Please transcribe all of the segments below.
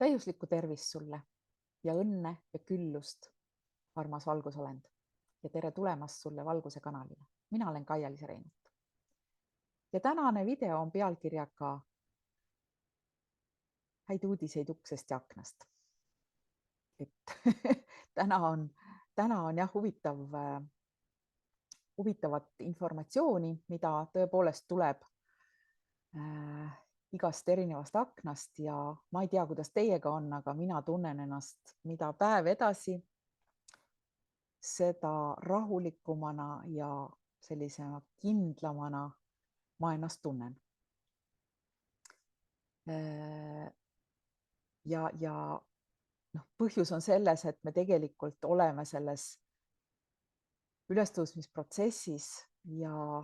Täiuslikku tervist sulle ja õnne ja küllust, armas valgusolend. Ja tere tulemast sulle Valguse kanalile. Mina olen Kaia-Liis Reinult. Ja tänane video on pealkirjaga Häid uudiseid uksest ja aknast. Et täna on jah huvitavat informatsiooni, mida tõepoolest tuleb igast erinevast aknast ja ma ei tea, kuidas teiega on, aga mina tunnen ennast mida päev edasi, seda rahulikumana ja sellise kindlamana ma ennast tunnen. Ja põhjus on selles, et me tegelikult oleme selles ülestõusmisprotsessis ja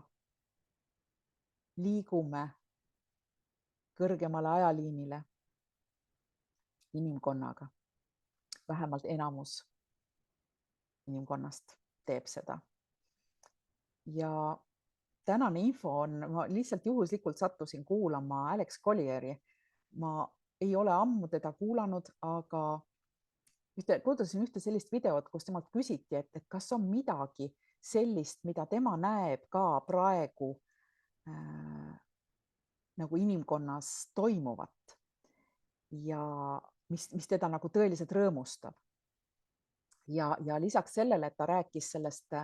liigume kõrgemale ajaliinile inimkonnaga. Vähemalt enamus inimkonnast teeb seda. Ja tänane info on, ma lihtsalt juhuslikult sattusin kuulama Alex Collieri. Ma ei ole ammu teda kuulanud, aga kuuldasin ühte sellist videot, kus temalt küsiti, et kas on midagi sellist, mida tema näeb ka praegu nagu inimkonnas toimuvat ja mis teda nagu tõeliselt rõõmustab. Ja lisaks sellele, et ta rääkis sellest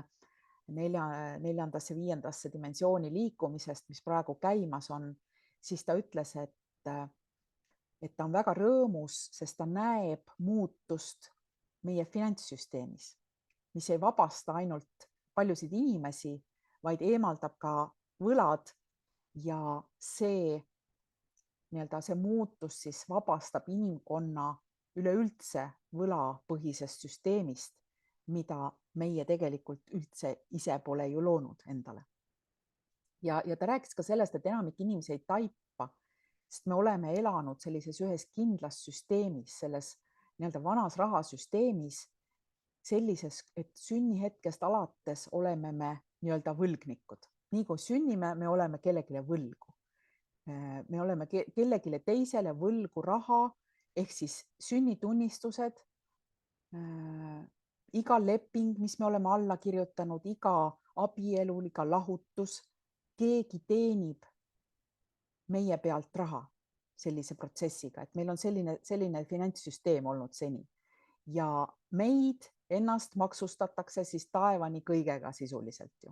neljandasse, viiendasse dimensiooni liikumisest, mis praegu käimas on, siis ta ütles, et ta on väga rõõmus, sest ta näeb muutust meie finantssüsteemis, mis ei vabasta ainult paljusid inimesi, vaid eemaldab ka võlad ja see muutus siis vabastab inimkonna üleüldse võlapõhisest süsteemist, mida meie tegelikult üldse ise pole ju loonud endale. Ja ta rääkis ka sellest, et enamik inimesi ei taipa, sest me oleme elanud sellises ühes kindlas süsteemis, selles vanas rahasüsteemis, sellises, et sünnihetkest alates oleme me võlgnikud. Nii kui sünnime, me oleme kellelegi võlgu. Me oleme kellelegi teisele võlgu raha, ehk siis sünnitunnistused, iga leping, mis me oleme alla kirjutanud, iga abielu, iga lahutus, keegi teenib meie pealt raha sellise protsessiga, et meil on selline finantssüsteem olnud seni ja meid ennast maksustatakse siis taevani kõigega sisuliselt ju.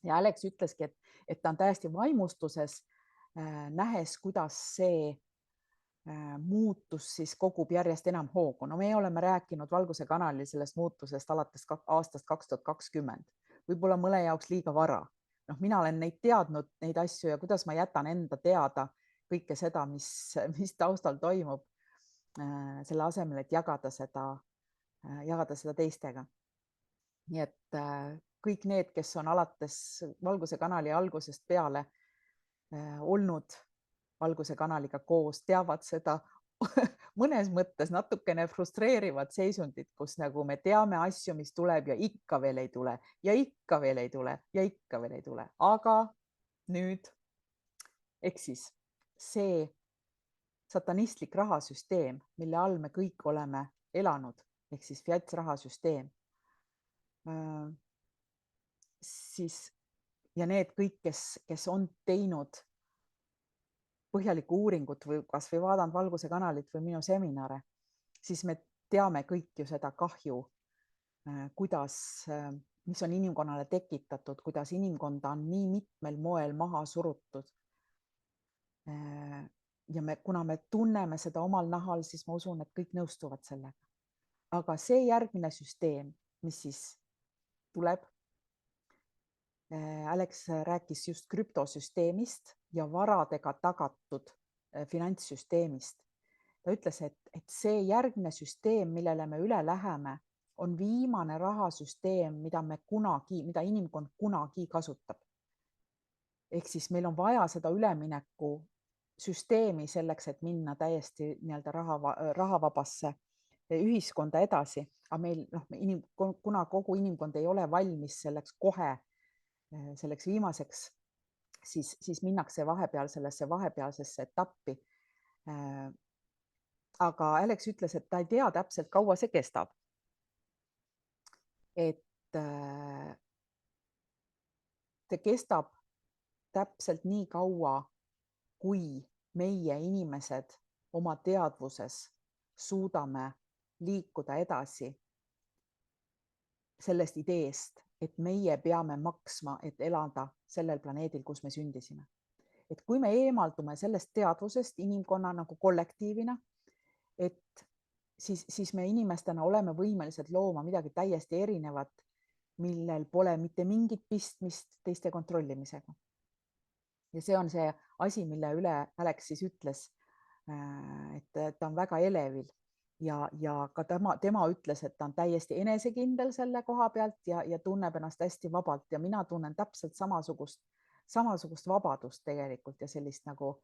Ja Alex ütleski, et ta on täiesti vaimustuses, nähes, kuidas see muutus siis kogub järjest enam hoogu. No me oleme rääkinud Valguse kanalil sellest muutusest alates aastast 2020. Võib-olla mõne jaoks liiga vara. Mina olen neid teadnud, neid asju ja kuidas ma jätan enda teada kõike seda, mis taustal toimub, selle asemel, et jagada seda teistega. Nii et kõik need, kes on alates Valguse kanali algusest peale olnud Valguse kanaliga koos, teavad seda mõnes mõttes natukene frustreerivad seisundid, kus nagu me teame asju, mis tuleb ja ikka veel ei tule ja ikka veel ei tule ja ikka veel ei tule. Aga nüüd, ehk siis see satanistlik rahasüsteem, mille all me kõik oleme elanud, ehk siis fiatsrahasüsteem, siis ja need kõik, kes on teinud põhjalikku uuringut või kas või vaadanud Valguse kanalit või minu seminare, siis me teame kõik ju seda kahju, mis on inimkonnale tekitatud, kuidas inimkonda on nii mitmel moel maha surutud. Ja kuna me tunneme seda omal nahal, siis ma usun, et kõik nõustuvad sellega. Aga see järgmine süsteem, mis siis tuleb, Alex rääkis just krüptosüsteemist ja varadega tagatud finantssüsteemist. Ta ütles, et see järgmine süsteem, millele me üle läheme, on viimane rahasüsteem, mida inimkond kunagi kasutab. Ehk siis meil on vaja seda ülemineku süsteemi selleks, et minna täiesti rahavabasse ühiskonda edasi. Aga meil, kuna kogu inimkond ei ole valmis selleks kohe, selleks viimaseks, siis minnakse vahepealsesse etappi aga Alex ütles, et ta ei tea täpselt, kaua see kestab. Et see kestab täpselt nii kaua, kui meie inimesed oma teadvuses suudame liikuda edasi sellest ideest, et meie peame maksma, et elada sellel planeedil, kus me sündisime. Et kui me eemaldume sellest teadvusest inimkonna nagu kollektiivina, et siis me inimestena oleme võimelised looma midagi täiesti erinevat, millel pole mitte mingit pistmist teiste kontrollimisega. Ja see on see asi, mille üle Alex siis ütles, et ta on väga elevil ja ka tema ütles, et ta on täiesti enesekindel selle koha pealt ja tunneb ennast hästi vabalt ja mina tunnen täpselt samasugust vabadust tegelikult ja sellist nagu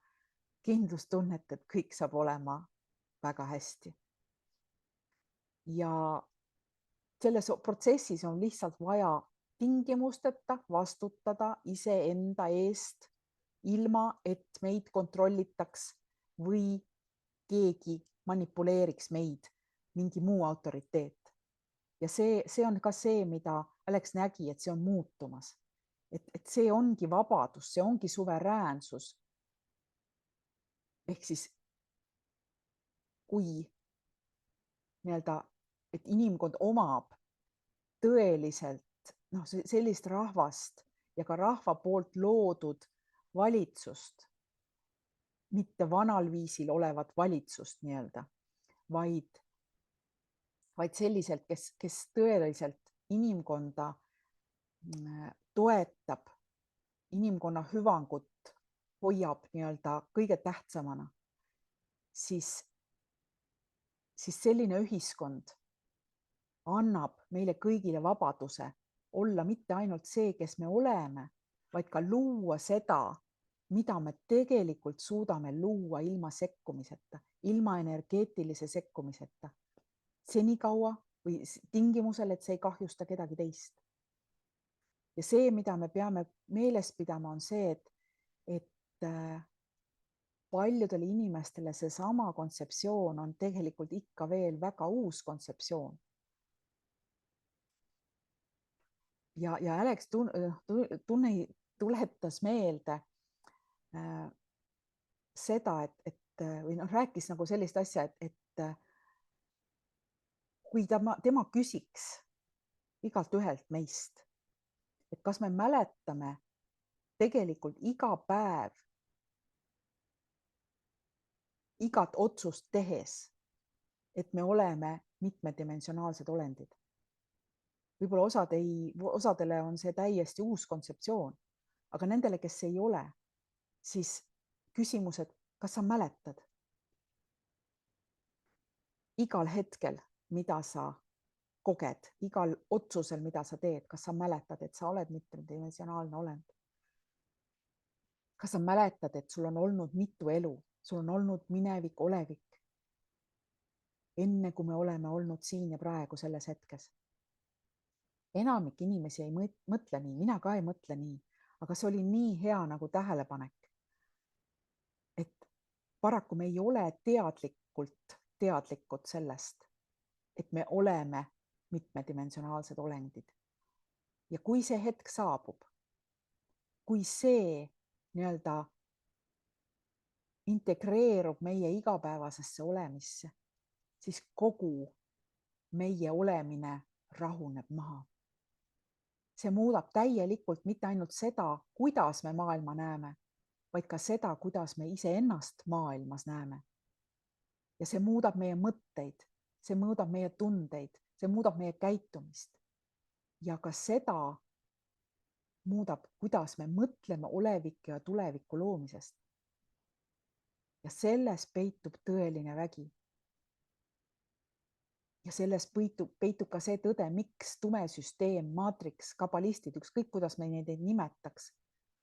kindlustunnet, et kõik saab olema väga hästi. Ja selles protsessis on lihtsalt vaja tingimusteta vastutada iseenda eest, ilma et meid kontrollitaks või keegi manipuleeriks meid, mingi muu autoriteet. Ja see on ka see, mida Alex nägi, et see on muutumas. Et see ongi vabadus, see ongi suveräänsus. Ehk siis kui nii-öelda, et inimkond omab tõeliselt sellist rahvast ja ka rahva poolt loodud valitsust, mitte vanal viisil olevat valitsust nii-öelda, vaid selliselt, kes tõeliselt inimkonda toetab, inimkonna hüvangut hoiab nii-öelda kõige tähtsamana, siis selline ühiskond annab meile kõigile vabaduse olla mitte ainult see, kes me oleme, vaid ka luua seda, mida me tegelikult suudame luua ilma sekkumiseta, ilma energeetilise sekkumiseta. Senikaua või tingimusel, et see ei kahjusta kedagi teist. Ja see, mida me peame meeles pidama, on see, et paljudele inimestele seesama kontseptsioon on tegelikult ikka veel väga uus kontseptsioon. Ja Alex tuletas meelde seda, või rääkis nagu sellist asja, et kui tema küsiks igalt ühelt meist, et kas me mäletame tegelikult iga päev igat otsust tehes, et me oleme mitmedimensionaalsed olendid. Võib-olla osadele on see täiesti uus kontseptsioon, aga nendele, kes ei ole, siis küsimused, kas sa mäletad igal hetkel, mida sa koged, igal otsusel, mida sa teed, kas sa mäletad, et sa oled mitmedimensionaalne olend? Kas sa mäletad, et sul on olnud mitu elu, sul on olnud minevik, olevik, enne kui me oleme olnud siin ja praegu selles hetkes? Enamik inimesi ei mõtle nii, mina ka ei mõtle nii, aga see oli nii hea nagu tähelepanek, et paraku me ei ole teadlikud sellest, et me oleme mitmedimensionaalsed olendid. Ja kui see hetk saabub, kui see nii-öelda integreerub meie igapäevasesse olemisse, siis kogu meie olemine rahuneb maha. See muudab täielikult mitte ainult seda, kuidas me maailma näeme, vaid ka seda, kuidas me iseennast maailmas näeme. Ja see muudab meie mõtteid, see muudab meie tundeid, see muudab meie käitumist. Ja ka seda muudab, kuidas me mõtleme oleviku ja tuleviku loomisest. Ja selles peitub tõeline vägi. Ja selles peitub ka see tõde, miks tume süsteem, maatriks, kabalistid, ükskõik kuidas me neid nimetaks,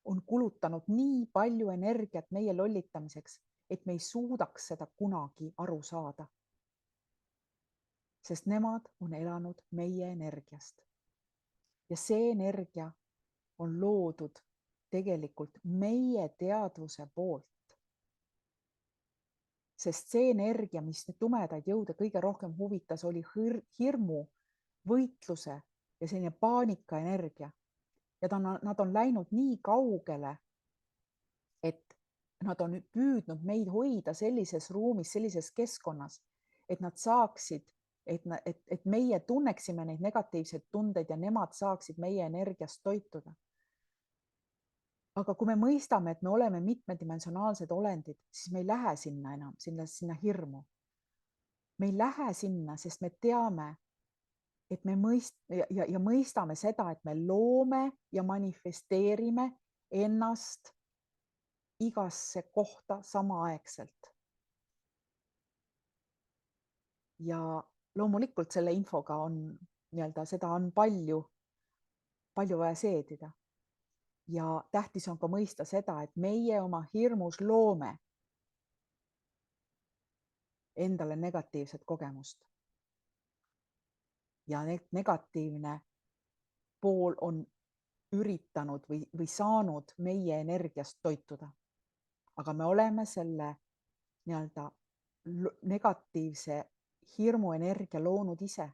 on kulutanud nii palju energiat meie lollitamiseks, et me ei suudaks seda kunagi aru saada. Sest nemad on elanud meie energiast. Ja see energia on loodud tegelikult meie teadvuse poolt. sest see energia, mis nüüd tumedaid jõude kõige rohkem huvitas, oli hirmu, võitluse ja selline paanikaenergia. Ja nad on läinud nii kaugele, et nad on püüdnud meid hoida sellises ruumis, sellises keskkonnas, et nad saaksid, et meie tunneksime neid negatiivseid tundeid ja nemad saaksid meie energiast toituda. Aga kui me mõistame, et me oleme mitmedimensionaalsed olendid, siis me ei lähe sinna enam, sinna hirmu. Me ei lähe sinna, sest me teame, et me mõistame seda, et me loome ja manifesteerime ennast igasse kohta samaaegselt. Ja loomulikult selle infoga on seda on palju vaja seedida. Ja tähtis on ka mõista seda, et meie oma hirmus loome endale negatiivset kogemust. Ja negatiivne pool on üritanud või saanud meie energiast toituda. Aga me oleme selle negatiivse hirmuenergia loonud ise.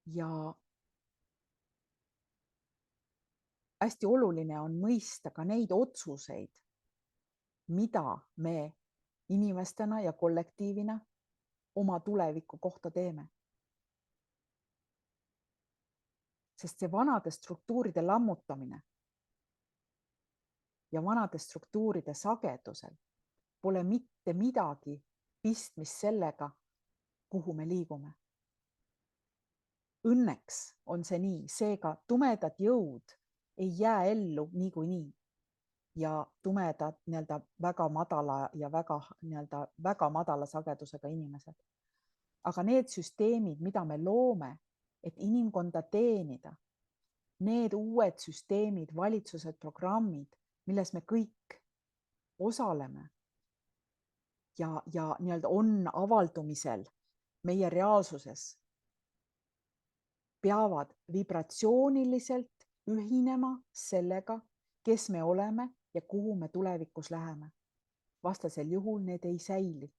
Ja hästi oluline on mõista ka neid otsuseid, mida me inimestena ja kollektiivina oma tuleviku kohta teeme. Sest see vanade struktuuride lammutamine ja vanade struktuuride sagedusel pole mitte midagi pistmist sellega, kuhu me liigume. Õnneks on see nii, seega tumedad jõud ei jää ellu niikuinii ja tumedad väga madala ja väga madala sagedusega inimesed. Aga need süsteemid, mida me loome, et inimkonda teenida, need uued süsteemid, valitsused, programmid, milles me kõik osaleme ja on avaldumisel meie reaalsuses, peavad vibratsiooniliselt ühinema sellega, kes me oleme ja kuhu me tulevikus läheme. Vastasel juhul need ei säili.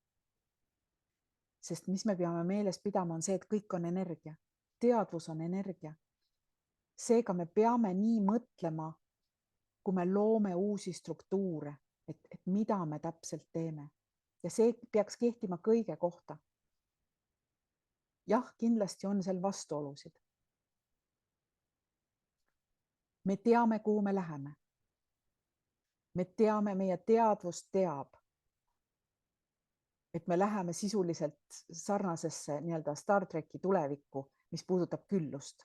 Sest mis me peame meeles pidama on see, et kõik on energia. Teadvus on energia. Seega me peame nii mõtlema, kui me loome uusi struktuure, et mida me täpselt teeme. Ja see peaks kehtima kõige kohta. Jah, kindlasti on seal vastuolusid. Me teame, kuhu me läheme. Me teame, meie teadvus teab, et me läheme sisuliselt sarnasesse Star Treki tulevikku, mis puudutab küllust.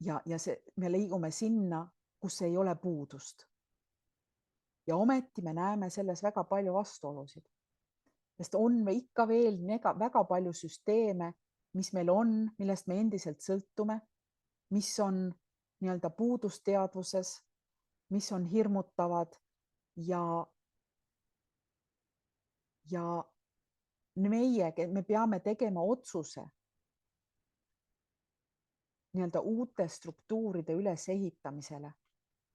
Ja me liigume sinna, kus ei ole puudust. Ja ometi me näeme selles väga palju vastuolusid. Sest on ikka veel väga palju süsteeme, mis meil on, millest me endiselt sõltume, mis on puudusteadvuses, mis on hirmutavad ja me peame tegema otsuse uute struktuuride ülesehitamisele,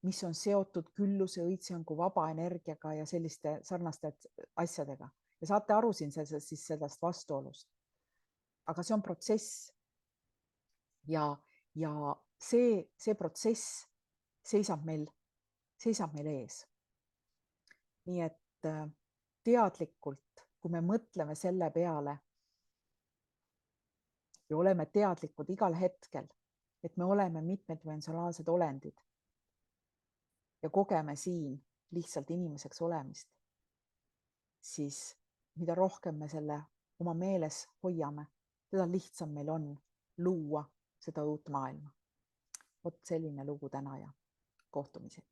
mis on seotud külluse, õitsengu, vaba energiaga ja selliste sarnaste asjadega. Ja saate aru siin sellest vastuolust. Aga see on protsess. Ja see protsess seisab meil ees. Nii et teadlikult, kui me mõtleme selle peale ja oleme teadlikud igal hetkel, et me oleme mitmedimensionaalsed olendid ja kogeme siin lihtsalt inimeseks olemist, siis mida rohkem me selle oma meeles hoiame, seda lihtsam meil on luua seda uut maailma. Vot selline lugu täna ja kohtumisi.